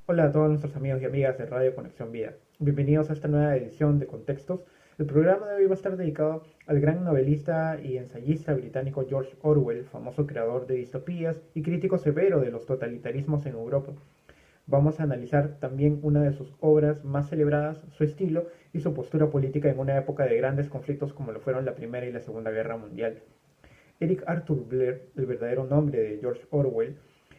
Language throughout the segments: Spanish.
Hola a todos nuestros amigos y amigas de Radio Conexión Vida. Bienvenidos a esta nueva edición de Contextos. El programa de hoy va a estar dedicado al gran novelista y ensayista británico George Orwell, famoso creador de distopías y crítico severo de los totalitarismos en Europa. Vamos a analizar también una de sus obras más celebradas, su estilo y su postura política en una época de grandes conflictos como lo fueron la Primera y la Segunda Guerra Mundial. Eric Arthur Blair, el verdadero nombre de George Orwell,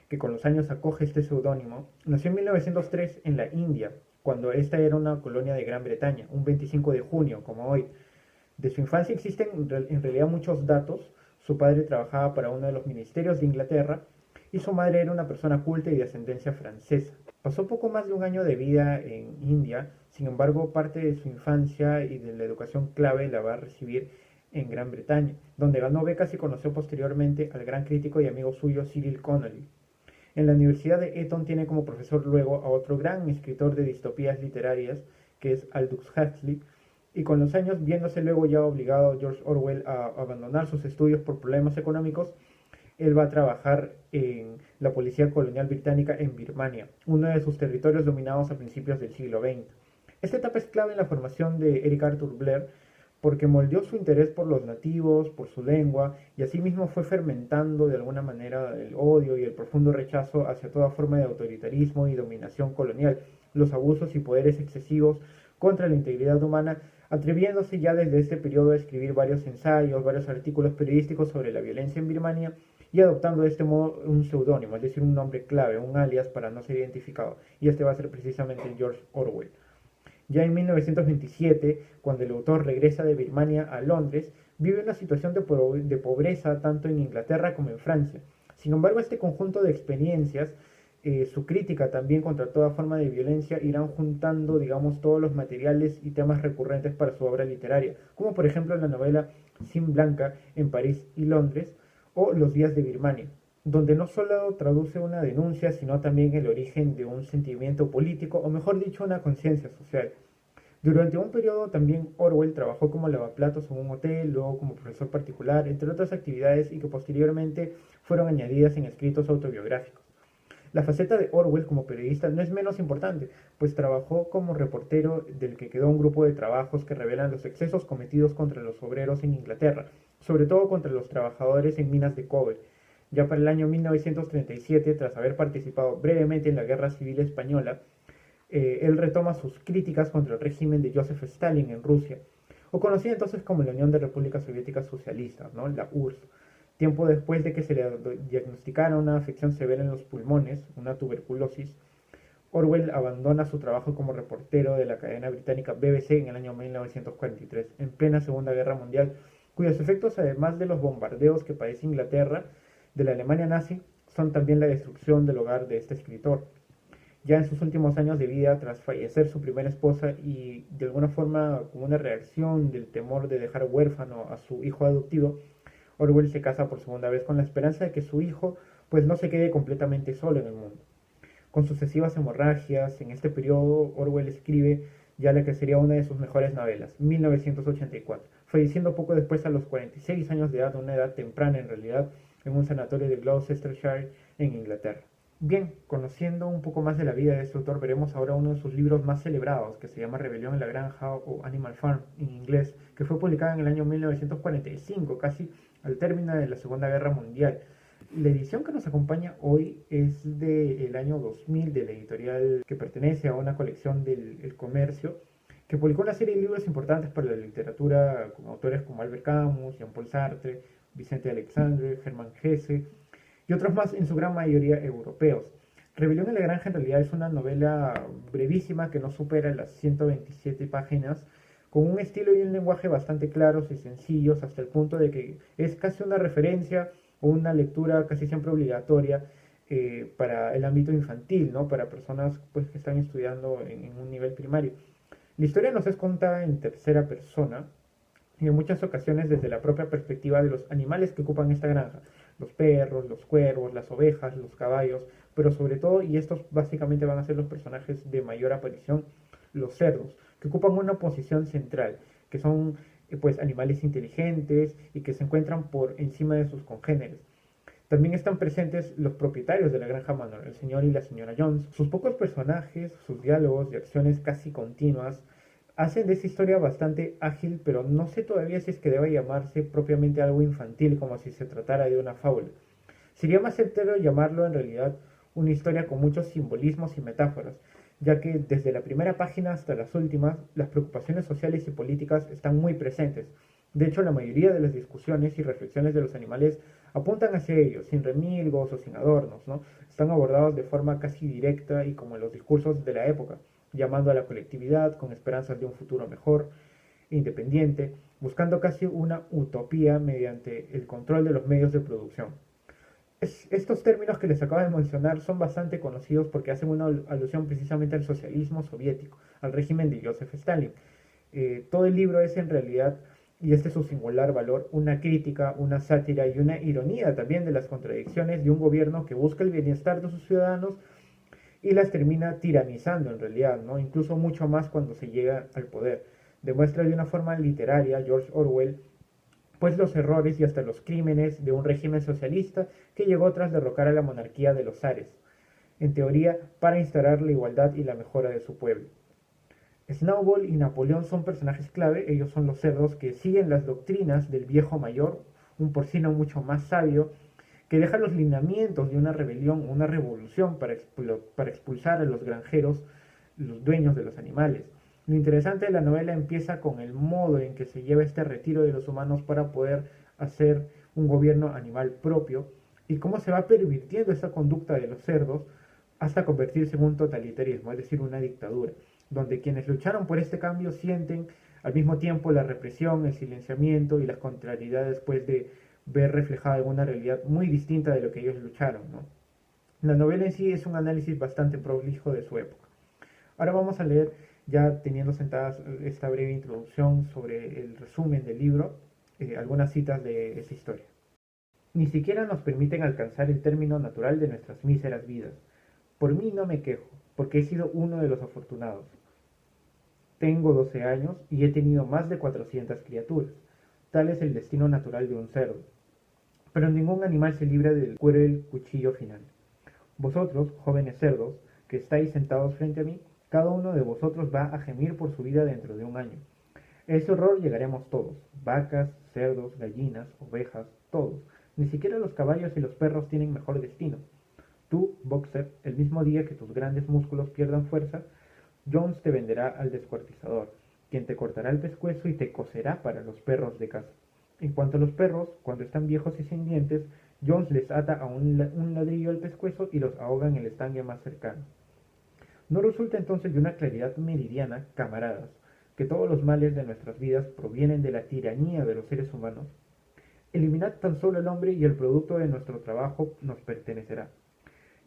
que con los años acoge este seudónimo, nació en 1903 en la India, cuando esta era una colonia de Gran Bretaña, un 25 de junio, como hoy. De su infancia existen en realidad muchos datos. Su padre trabajaba para uno de los ministerios de Inglaterra y su madre era una persona culta y de ascendencia francesa. Pasó poco más de un año de vida en India, sin embargo parte de su infancia y de la educación clave la va a recibir en Gran Bretaña, donde ganó becas y conoció posteriormente al gran crítico y amigo suyo Cyril Connolly. En la Universidad de Eton tiene como profesor luego a otro gran escritor de distopías literarias, que es Aldous Huxley, y con los años, viéndose luego ya obligado George Orwell a abandonar sus estudios por problemas económicos, él va a trabajar en la policía colonial británica en Birmania, uno de sus territorios dominados a principios del siglo XX. Esta etapa es clave en la formación de Eric Arthur Blair porque moldeó su interés por los nativos, por su lengua, y asimismo fue fermentando de alguna manera el odio y el profundo rechazo hacia toda forma de autoritarismo y dominación colonial, los abusos y poderes excesivos contra la integridad humana, atreviéndose ya desde este periodo a escribir varios ensayos, varios artículos periodísticos sobre la violencia en Birmania y adoptando de este modo un seudónimo, es decir, un nombre clave, un alias para no ser identificado, y este va a ser precisamente George Orwell. Ya en 1927, cuando el autor regresa de Birmania a Londres, vive una situación de pobreza tanto en Inglaterra como en Francia. Sin embargo, este conjunto de experiencias, su crítica también contra toda forma de violencia, irán juntando, digamos, todos los materiales y temas recurrentes para su obra literaria, como por ejemplo la novela Sin Blanca en París y Londres, o Los días de Birmania, donde no solo traduce una denuncia, sino también el origen de un sentimiento político, o mejor dicho, una conciencia social. Durante un periodo también Orwell trabajó como lavaplatos en un hotel, luego como profesor particular, entre otras actividades y que posteriormente fueron añadidas en escritos autobiográficos. La faceta de Orwell como periodista no es menos importante, pues trabajó como reportero del que quedó un grupo de trabajos que revelan los excesos cometidos contra los obreros en Inglaterra, sobre todo contra los trabajadores en minas de cobre. Ya para el año 1937, tras haber participado brevemente en la Guerra Civil Española, él retoma sus críticas contra el régimen de Joseph Stalin en Rusia, o conocida entonces como la Unión de Repúblicas Soviéticas Socialistas, ¿no? La URSS. Tiempo después de que se le diagnosticara una afección severa en los pulmones, una tuberculosis, Orwell abandona su trabajo como reportero de la cadena británica BBC en el año 1943, en plena Segunda Guerra Mundial, cuyos efectos, además de los bombardeos que padece Inglaterra de la Alemania nazi, son también la destrucción del hogar de este escritor. Ya en sus últimos años de vida, tras fallecer su primera esposa y de alguna forma como una reacción del temor de dejar huérfano a su hijo adoptivo, Orwell se casa por segunda vez con la esperanza de que su hijo pues no se quede completamente solo en el mundo. Con sucesivas hemorragias, en este periodo Orwell escribe ya la que sería una de sus mejores novelas, 1984, falleciendo poco después a los 46 años de edad, una edad temprana en realidad, en un sanatorio de Gloucestershire en Inglaterra. Bien, conociendo un poco más de la vida de este autor, veremos ahora uno de sus libros más celebrados, que se llama Rebelión en la Granja o Animal Farm en inglés, que fue publicado en el año 1945, casi al término de la Segunda Guerra Mundial. La edición que nos acompaña hoy es del año 2000 de la editorial que pertenece a una colección del El Comercio, que publicó una serie de libros importantes para la literatura con autores como Albert Camus, Jean-Paul Sartre, Vicente Alexandre, Germán Hesse y otros más, en su gran mayoría europeos. Rebelión en la Granja en realidad es una novela brevísima que no supera las 127 páginas, con un estilo y un lenguaje bastante claros y sencillos, hasta el punto de que es casi una referencia o una lectura casi siempre obligatoria para el ámbito infantil, ¿no? Para personas pues, que están estudiando en un nivel primario. La historia nos es contada en tercera persona y en muchas ocasiones desde la propia perspectiva de los animales que ocupan esta granja, los perros, los cuervos, las ovejas, los caballos, pero sobre todo, y estos básicamente van a ser los personajes de mayor aparición, los cerdos, que ocupan una posición central, que son pues animales inteligentes y que se encuentran por encima de sus congéneres. También están presentes los propietarios de la granja Manor, el señor y la señora Jones. Sus pocos personajes, sus diálogos y acciones casi continuas hacen de esta historia bastante ágil, pero no sé todavía si es que deba llamarse propiamente algo infantil, como si se tratara de una fábula. Sería más certero llamarlo en realidad una historia con muchos simbolismos y metáforas, ya que desde la primera página hasta las últimas, las preocupaciones sociales y políticas están muy presentes. De hecho, la mayoría de las discusiones y reflexiones de los animales apuntan hacia ellos, sin remilgos o sin adornos, ¿no? Están abordados de forma casi directa y como en los discursos de la época, llamando a la colectividad con esperanzas de un futuro mejor, independiente, buscando casi una utopía mediante el control de los medios de producción. Estos términos que les acabo de mencionar son bastante conocidos porque hacen una alusión precisamente al socialismo soviético, al régimen de Joseph Stalin. Todo el libro es en realidad, y este es su singular valor, una crítica, una sátira y una ironía también de las contradicciones de un gobierno que busca el bienestar de sus ciudadanos y las termina tiranizando en realidad, ¿no? Incluso mucho más cuando se llega al poder. Demuestra de una forma literaria George Orwell pues los errores y hasta los crímenes de un régimen socialista que llegó tras derrocar a la monarquía de los zares, en teoría para instaurar la igualdad y la mejora de su pueblo. Snowball y Napoleón son personajes clave, ellos son los cerdos que siguen las doctrinas del viejo mayor, un porcino mucho más sabio, que deja los lineamientos de una rebelión, una revolución para expulsar a los granjeros, los dueños de los animales. Lo interesante de la novela empieza con el modo en que se lleva este retiro de los humanos para poder hacer un gobierno animal propio y cómo se va pervirtiendo esa conducta de los cerdos hasta convertirse en un totalitarismo, es decir, una dictadura, donde quienes lucharon por este cambio sienten al mismo tiempo la represión, el silenciamiento y las contrariedades después de ver reflejada en una realidad muy distinta de lo que ellos lucharon, ¿no? La novela en sí es un análisis bastante prolijo de su época. Ahora vamos a leer, ya teniendo sentadas esta breve introducción sobre el resumen del libro, algunas citas de esta historia. Ni siquiera nos permiten alcanzar el término natural de nuestras míseras vidas. Por mí no me quejo, porque he sido uno de los afortunados. Tengo 12 años y he tenido más de 400 criaturas. Tal es el destino natural de un cerdo. Pero ningún animal se libra del cruel cuchillo final. Vosotros, jóvenes cerdos, que estáis sentados frente a mí, cada uno de vosotros va a gemir por su vida dentro de un año. A ese horror llegaremos todos, vacas, cerdos, gallinas, ovejas, todos. Ni siquiera los caballos y los perros tienen mejor destino. Tú, boxer, el mismo día que tus grandes músculos pierdan fuerza, Jones te venderá al descuartizador, quien te cortará el pescuezo y te coserá para los perros de casa. En cuanto a los perros, cuando están viejos y sin dientes, Jones les ata a un ladrillo al pescuezo y los ahoga en el estanque más cercano. ¿No resulta entonces de una claridad meridiana, camaradas, que todos los males de nuestras vidas provienen de la tiranía de los seres humanos? Eliminad tan solo el hombre y el producto de nuestro trabajo nos pertenecerá.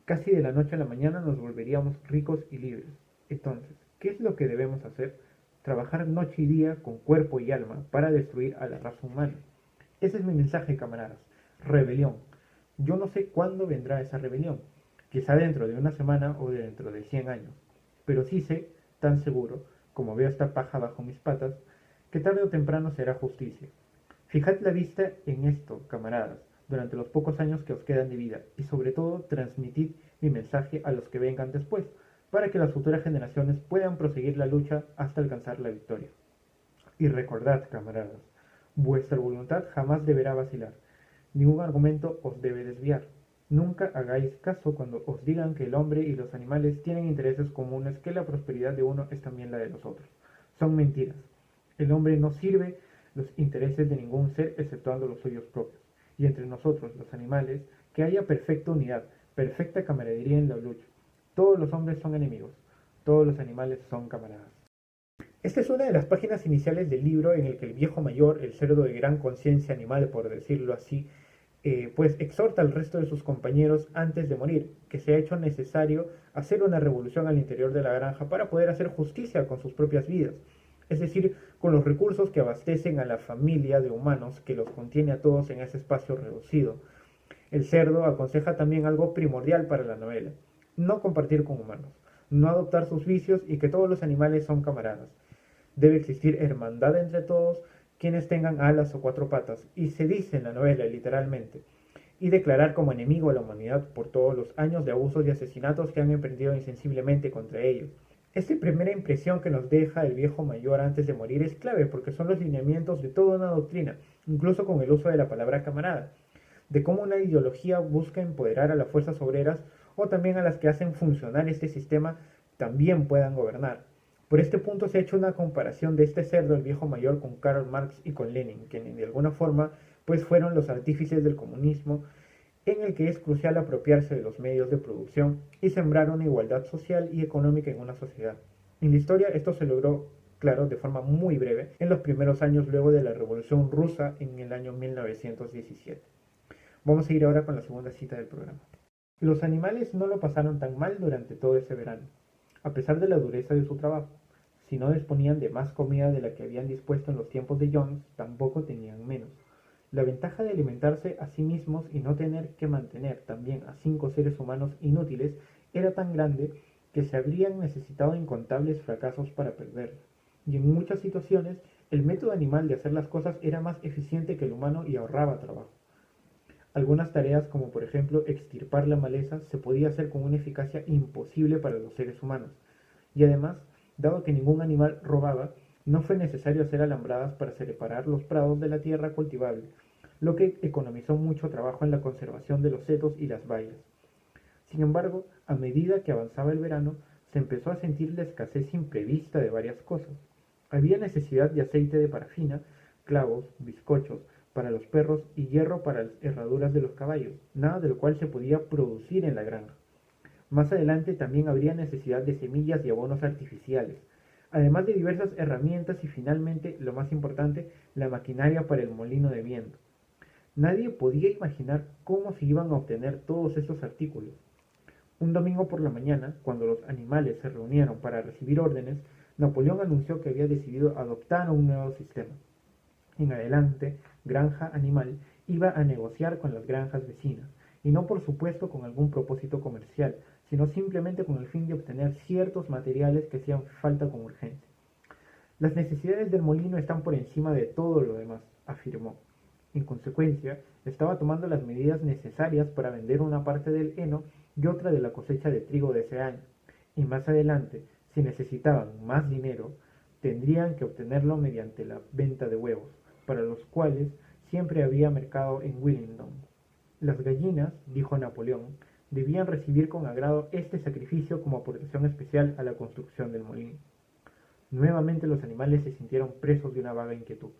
Casi de la noche a la mañana nos volveríamos ricos y libres. Entonces, ¿qué es lo que debemos hacer? Trabajar noche y día con cuerpo y alma para destruir a la raza humana. Ese es mi mensaje, camaradas. Rebelión. Yo no sé cuándo vendrá esa rebelión. Quizá dentro de una semana o dentro de 100 años. Pero sí sé, tan seguro, como veo esta paja bajo mis patas, que tarde o temprano será justicia. Fijad la vista en esto, camaradas, durante los pocos años que os quedan de vida, y sobre todo transmitid mi mensaje a los que vengan después, para que las futuras generaciones puedan proseguir la lucha hasta alcanzar la victoria. Y recordad, camaradas, vuestra voluntad jamás deberá vacilar. Ningún argumento os debe desviar. Nunca hagáis caso cuando os digan que el hombre y los animales tienen intereses comunes, que la prosperidad de uno es también la de los otros. Son mentiras. El hombre no sirve los intereses de ningún ser exceptuando los suyos propios. Y entre nosotros, los animales, que haya perfecta unidad, perfecta camaradería en la lucha. Todos los hombres son enemigos, todos los animales son camaradas. Esta es una de las páginas iniciales del libro en el que el viejo mayor, el cerdo de gran conciencia animal, por decirlo así, pues exhorta al resto de sus compañeros antes de morir, que se ha hecho necesario hacer una revolución al interior de la granja para poder hacer justicia con sus propias vidas, es decir, con los recursos que abastecen a la familia de humanos que los contiene a todos en ese espacio reducido. El cerdo aconseja también algo primordial para la novela: no compartir con humanos, no adoptar sus vicios y que todos los animales son camaradas. Debe existir hermandad entre todos quienes tengan alas o cuatro patas, y se dice en la novela literalmente, y declarar como enemigo a la humanidad por todos los años de abusos y asesinatos que han emprendido insensiblemente contra ellos. Esta primera impresión que nos deja el viejo mayor antes de morir es clave porque son los lineamientos de toda una doctrina, incluso con el uso de la palabra camarada, de cómo una ideología busca empoderar a las fuerzas obreras o también a las que hacen funcionar este sistema también puedan gobernar. Por este punto se ha hecho una comparación de este cerdo, el viejo mayor, con Karl Marx y con Lenin, quienes de alguna forma pues fueron los artífices del comunismo, en el que es crucial apropiarse de los medios de producción y sembrar una igualdad social y económica en una sociedad. En la historia esto se logró, claro, de forma muy breve, en los primeros años luego de la Revolución Rusa en el año 1917. Vamos a ir ahora con la segunda cita del programa. Los animales no lo pasaron tan mal durante todo ese verano, a pesar de la dureza de su trabajo. Si no disponían de más comida de la que habían dispuesto en los tiempos de Jones, tampoco tenían menos. La ventaja de alimentarse a sí mismos y no tener que mantener también a 5 seres humanos inútiles era tan grande que se habrían necesitado incontables fracasos para perderla. Y en muchas situaciones, el método animal de hacer las cosas era más eficiente que el humano y ahorraba trabajo. Algunas tareas, como por ejemplo extirpar la maleza, se podía hacer con una eficacia imposible para los seres humanos. Y además, dado que ningún animal robaba, no fue necesario hacer alambradas para separar los prados de la tierra cultivable, lo que economizó mucho trabajo en la conservación de los setos y las bayas. Sin embargo, a medida que avanzaba el verano, se empezó a sentir la escasez imprevista de varias cosas. Había necesidad de aceite de parafina, clavos, bizcochos para los perros y hierro para las herraduras de los caballos, nada de lo cual se podía producir en la granja. Más adelante también habría necesidad de semillas y abonos artificiales, además de diversas herramientas y finalmente, lo más importante, la maquinaria para el molino de viento. Nadie podía imaginar cómo se iban a obtener todos estos artículos. Un domingo por la mañana, cuando los animales se reunieron para recibir órdenes, Napoleón anunció que había decidido adoptar un nuevo sistema. En adelante, Granja Animal iba a negociar con las granjas vecinas, y no por supuesto con algún propósito comercial, sino simplemente con el fin de obtener ciertos materiales que hacían falta con urgencia. Las necesidades del molino están por encima de todo lo demás, afirmó. En consecuencia, estaba tomando las medidas necesarias para vender una parte del heno y otra de la cosecha de trigo de ese año, y más adelante, si necesitaban más dinero, tendrían que obtenerlo mediante la venta de huevos, para los cuales siempre había mercado en Willingdon. Las gallinas, dijo Napoleón, debían recibir con agrado este sacrificio como aportación especial a la construcción del molino. Nuevamente los animales se sintieron presos de una vaga inquietud.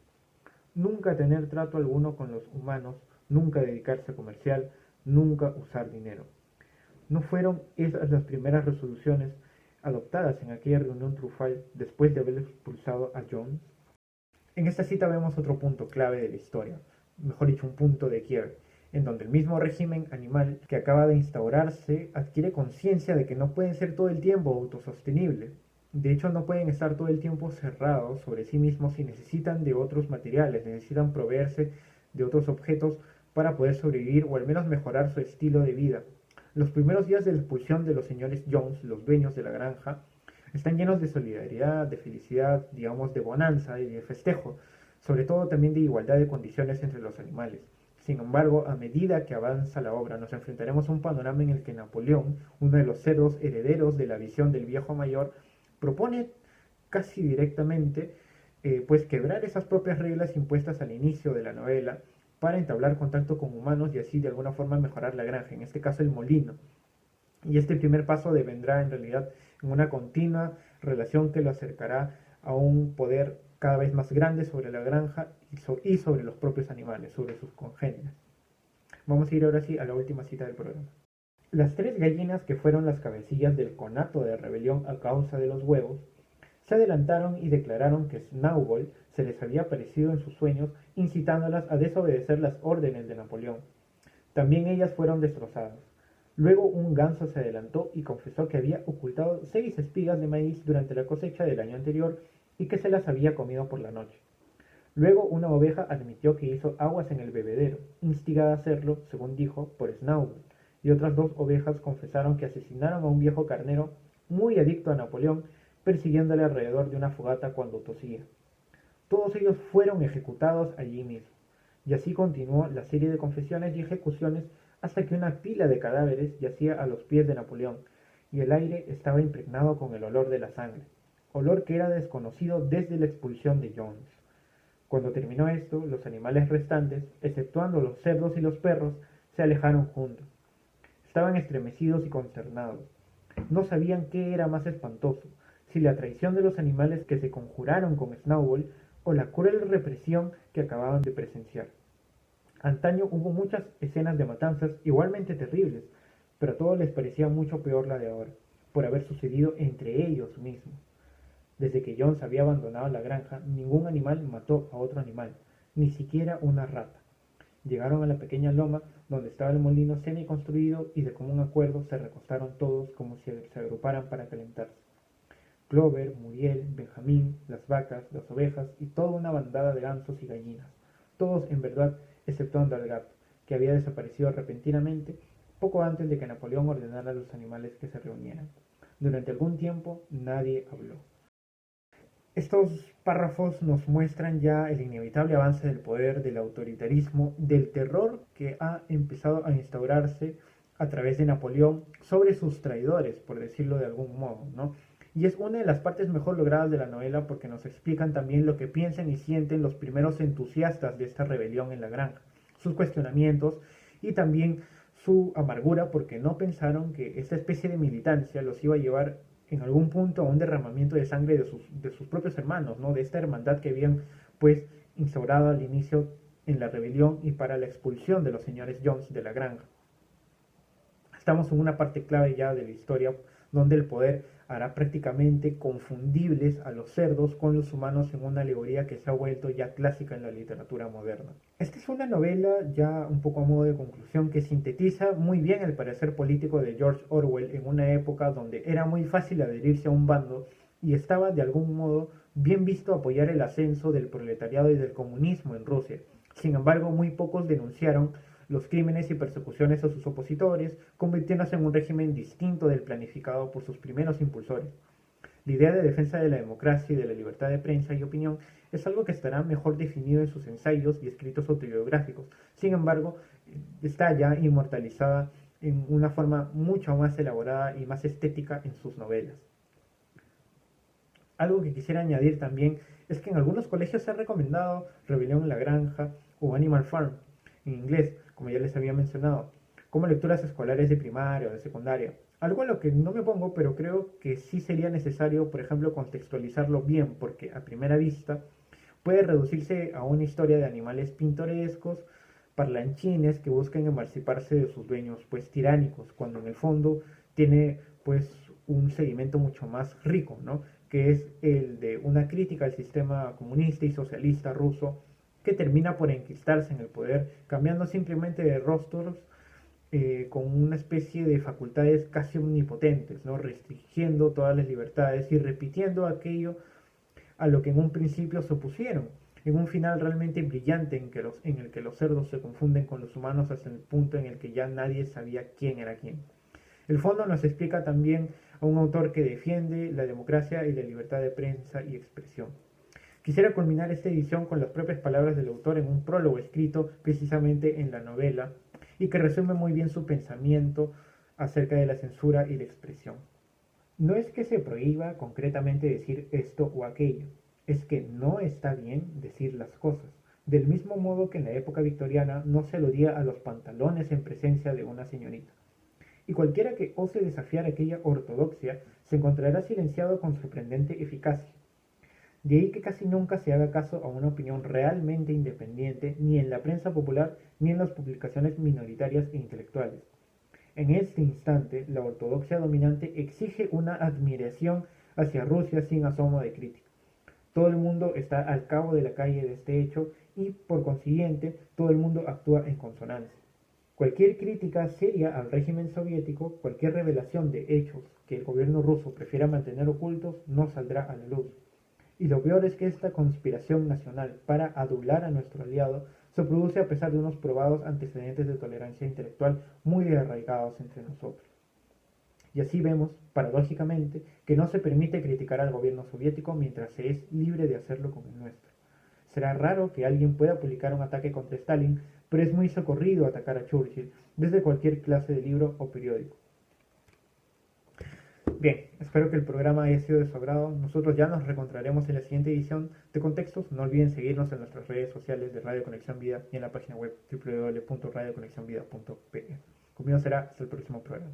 Nunca tener trato alguno con los humanos, nunca dedicarse a comercial, nunca usar dinero. ¿No fueron esas las primeras resoluciones adoptadas en aquella reunión trufal después de haber expulsado a Jones? En esta cita vemos otro punto clave de la historia, mejor dicho, un punto de quiebre, en donde el mismo régimen animal que acaba de instaurarse adquiere conciencia de que no pueden ser todo el tiempo autosostenibles. De hecho, no pueden estar todo el tiempo cerrados sobre sí mismos y necesitan de otros materiales, necesitan proveerse de otros objetos para poder sobrevivir o al menos mejorar su estilo de vida. Los primeros días de la expulsión de los señores Jones, los dueños de la granja, están llenos de solidaridad, de felicidad, digamos de bonanza y de festejo, sobre todo también de igualdad de condiciones entre los animales. Sin embargo, a medida que avanza la obra, nos enfrentaremos a un panorama en el que Napoleón, uno de los cerdos herederos de la visión del viejo mayor, propone casi directamente pues quebrar esas propias reglas impuestas al inicio de la novela para entablar contacto con humanos y así de alguna forma mejorar la granja, en este caso el molino. Y este primer paso devendrá en realidad en una continua relación que lo acercará a un poder cada vez más grande sobre la granja y sobre los propios animales, sobre sus congéneres. Vamos a ir ahora sí a la última cita del programa. Las 3 gallinas que fueron las cabecillas del conato de rebelión a causa de los huevos, se adelantaron y declararon que Snowball se les había aparecido en sus sueños incitándolas a desobedecer las órdenes de Napoleón. También ellas fueron destrozadas. Luego un ganso se adelantó y confesó que había ocultado 6 espigas de maíz durante la cosecha del año anterior y que se las había comido por la noche. Luego una oveja admitió que hizo aguas en el bebedero, instigada a hacerlo, según dijo, por Snowball, y otras 2 ovejas confesaron que asesinaron a un viejo carnero muy adicto a Napoleón, persiguiéndole alrededor de una fogata cuando tosía. Todos ellos fueron ejecutados allí mismo, Y así continuó la serie de confesiones y ejecuciones hasta que una pila de cadáveres yacía a los pies de Napoleón, y el aire estaba impregnado con el olor de la sangre, olor que era desconocido desde la expulsión de Jones. Cuando terminó esto, los animales restantes, exceptuando los cerdos y los perros, se alejaron juntos. Estaban estremecidos y consternados. No sabían qué era más espantoso, si la traición de los animales que se conjuraron con Snowball o la cruel represión que acababan de presenciar. Antaño hubo muchas escenas de matanzas igualmente terribles, pero a todos les parecía mucho peor la de ahora, por haber sucedido entre ellos mismos. Desde que Jones había abandonado la granja, ningún animal mató a otro animal, ni siquiera una rata. Llegaron a la pequeña loma donde estaba el molino semi-construido y de común acuerdo se recostaron todos como si se agruparan para calentarse. Clover, Muriel, Benjamín, las vacas, las ovejas y toda una bandada de gansos y gallinas, todos en verdad exceptuando al gato, que había desaparecido repentinamente poco antes de que Napoleón ordenara a los animales que se reunieran. Durante algún tiempo nadie habló. Estos párrafos nos muestran ya el inevitable avance del poder, del autoritarismo, del terror que ha empezado a instaurarse a través de Napoleón sobre sus traidores, por decirlo de algún modo, ¿no? Y es una de las partes mejor logradas de la novela porque nos explican también lo que piensan y sienten los primeros entusiastas de esta rebelión en la granja, sus cuestionamientos y también su amargura porque no pensaron que esta especie de militancia los iba a llevar en algún punto a un derramamiento de sangre de sus propios hermanos, ¿no? De esta hermandad que habían pues instaurado al inicio en la rebelión y para la expulsión de los señores Jones de la granja. Estamos en una parte clave ya de la historia donde el poder hará prácticamente confundibles a los cerdos con los humanos en una alegoría que se ha vuelto ya clásica en la literatura moderna. Esta es una novela ya un poco a modo de conclusión que sintetiza muy bien el parecer político de George Orwell en una época donde era muy fácil adherirse a un bando y estaba de algún modo bien visto apoyar el ascenso del proletariado y del comunismo en Rusia. Sin embargo, muy pocos denunciaron los crímenes y persecuciones a sus opositores, convirtiéndose en un régimen distinto del planificado por sus primeros impulsores. La idea de defensa de la democracia y de la libertad de prensa y opinión es algo que estará mejor definido en sus ensayos y escritos autobiográficos. Sin embargo, está ya inmortalizada en una forma mucho más elaborada y más estética en sus novelas. Algo que quisiera añadir también es que en algunos colegios se ha recomendado Rebelión en la Granja o Animal Farm, en inglés, como ya les había mencionado, como lecturas escolares de primaria o de secundaria. Algo a lo que no me pongo, pero creo que sí sería necesario, por ejemplo, contextualizarlo bien, porque a primera vista puede reducirse a una historia de animales pintorescos, parlanchines que buscan emanciparse de sus dueños, pues tiránicos, cuando en el fondo tiene pues un sedimento mucho más rico, ¿no? Que es el de una crítica al sistema comunista y socialista ruso que termina por enquistarse en el poder, cambiando simplemente de rostros con una especie de facultades casi omnipotentes, ¿no? Restringiendo todas las libertades y repitiendo aquello a lo que en un principio se opusieron, en un final realmente brillante en el que los cerdos se confunden con los humanos hasta el punto en el que ya nadie sabía quién era quién. El fondo nos explica también a un autor que defiende la democracia y la libertad de prensa y expresión. Quisiera culminar esta edición con las propias palabras del autor en un prólogo escrito precisamente en la novela y que resume muy bien su pensamiento acerca de la censura y la expresión. No es que se prohíba concretamente decir esto o aquello, es que no está bien decir las cosas, del mismo modo que en la época victoriana no se aludía a los pantalones en presencia de una señorita. Y cualquiera que ose desafiar aquella ortodoxia se encontrará silenciado con sorprendente eficacia. De ahí que casi nunca se haga caso a una opinión realmente independiente ni en la prensa popular ni en las publicaciones minoritarias e intelectuales. En este instante, la ortodoxia dominante exige una admiración hacia Rusia sin asomo de crítica. Todo el mundo está al cabo de la calle de este hecho y, por consiguiente, todo el mundo actúa en consonancia. Cualquier crítica seria al régimen soviético, cualquier revelación de hechos que el gobierno ruso prefiera mantener ocultos, no saldrá a la luz. Y lo peor es que esta conspiración nacional para adular a nuestro aliado se produce a pesar de unos probados antecedentes de tolerancia intelectual muy arraigados entre nosotros. Y así vemos, paradójicamente, que no se permite criticar al gobierno soviético mientras se es libre de hacerlo con el nuestro. Será raro que alguien pueda publicar un ataque contra Stalin, pero es muy socorrido atacar a Churchill desde cualquier clase de libro o periódico. Bien, espero que el programa haya sido de su agrado. Nosotros ya nos reencontraremos en la siguiente edición de Contextos. No olviden seguirnos en nuestras redes sociales de Radio Conexión Vida y en la página web www.radioconexionvida.pe. Conmigo será hasta el próximo programa.